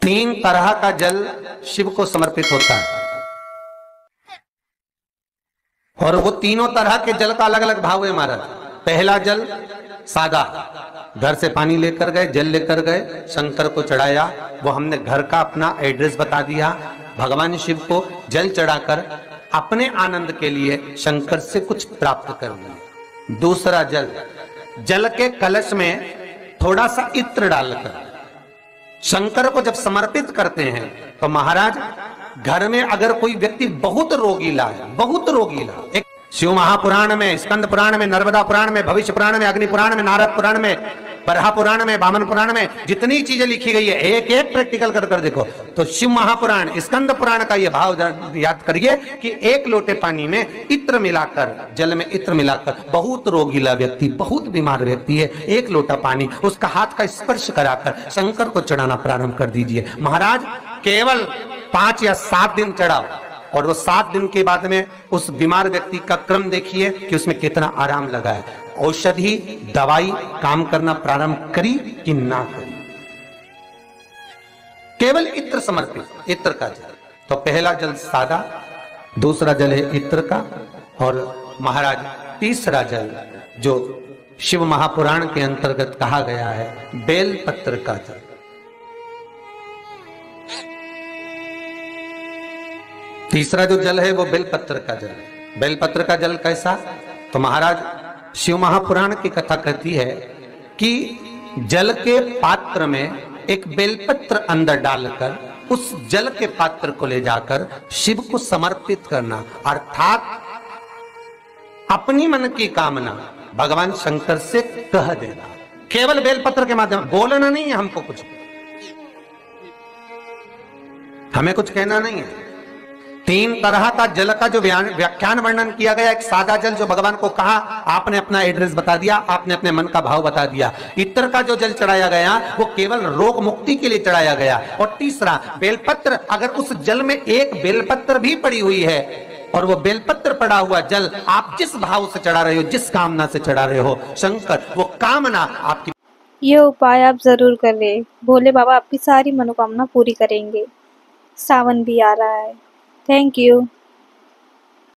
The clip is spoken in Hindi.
तीन तरह का जल शिव को समर्पित होता है और वो तीनों तरह के जल का अलग अलग भाव है महाराज। पहला जल सादा, घर से पानी लेकर गए, जल लेकर गए, शंकर को चढ़ाया, वो हमने घर का अपना एड्रेस बता दिया, भगवान शिव को जल चढ़ाकर अपने आनंद के लिए शंकर से कुछ प्राप्त कर लिया। दूसरा जल, जल के कलश में थोड़ा सा इत्र डालकर शंकर को जब समर्पित करते हैं तो महाराज घर में अगर कोई व्यक्ति बहुत रोगीला है, बहुत रोगीला, एक शिव महापुराण में, स्कंद पुराण में, नर्मदा पुराण में, भविष्य पुराण में, अग्नि पुराण में, नारद पुराण में, बरहा पुराण में, वामन पुराण में जितनी चीजें लिखी गई है एक एक प्रैक्टिकल कर देखो तो शिव महापुराण, स्कंद पुराण का ये भाव याद करिए कि एक लोटे पानी में इत्र मिलाकर, जल में इत्र मिलाकर, बहुत रोगीला व्यक्ति, बहुत बीमार व्यक्ति है, एक लोटा पानी उसका हाथ का स्पर्श कराकर शंकर को चढ़ाना प्रारंभ कर दीजिए। महाराज केवल 5 या 7 दिन चढ़ाओ और वो 7 दिन के बाद में उस बीमार व्यक्ति का क्रम देखिए कि उसमें कितना आराम लगा है। औषधि दवाई काम करना प्रारंभ करी कि ना करी। केवल इत्र समर्पित, इत्र का जल। तो पहला जल सादा, दूसरा जल है इत्र का, और महाराज तीसरा जल जो शिव महापुराण के अंतर्गत कहा गया है बेल पत्र का जल। तीसरा जो जल है वो बेलपत्र का जल है। बेलपत्र का जल कैसा? तो महाराज शिव महापुराण की कथा कहती है कि जल के पात्र में एक बेलपत्र अंदर डालकर उस जल के पात्र को ले जाकर शिव को समर्पित करना, अर्थात अपनी मन की कामना भगवान शंकर से कह देना, केवल बेलपत्र के माध्यम, बोलना नहीं है हमको, कुछ हमें कुछ कहना नहीं है। 3 तरह का जल का जो व्याख्यान वर्णन किया गया, एक सादा जल जो भगवान को कहा, आपने अपना एड्रेस बता दिया, आपने अपने मन का भाव बता दिया। इत्र का जो जल चढ़ाया गया वो केवल रोग मुक्ति के लिए चढ़ाया गया। और तीसरा बेलपत्र, अगर उस जल में एक बेलपत्र भी पड़ी हुई है और वो बेलपत्र पड़ा हुआ जल आप जिस भाव से चढ़ा रहे हो, जिस कामना से चढ़ा रहे हो, शंकर वो कामना आपकी, ये उपाय आप जरूर करें, भोले बाबा आपकी सारी मनोकामना पूरी करेंगे। सावन भी आ रहा है। Thank you.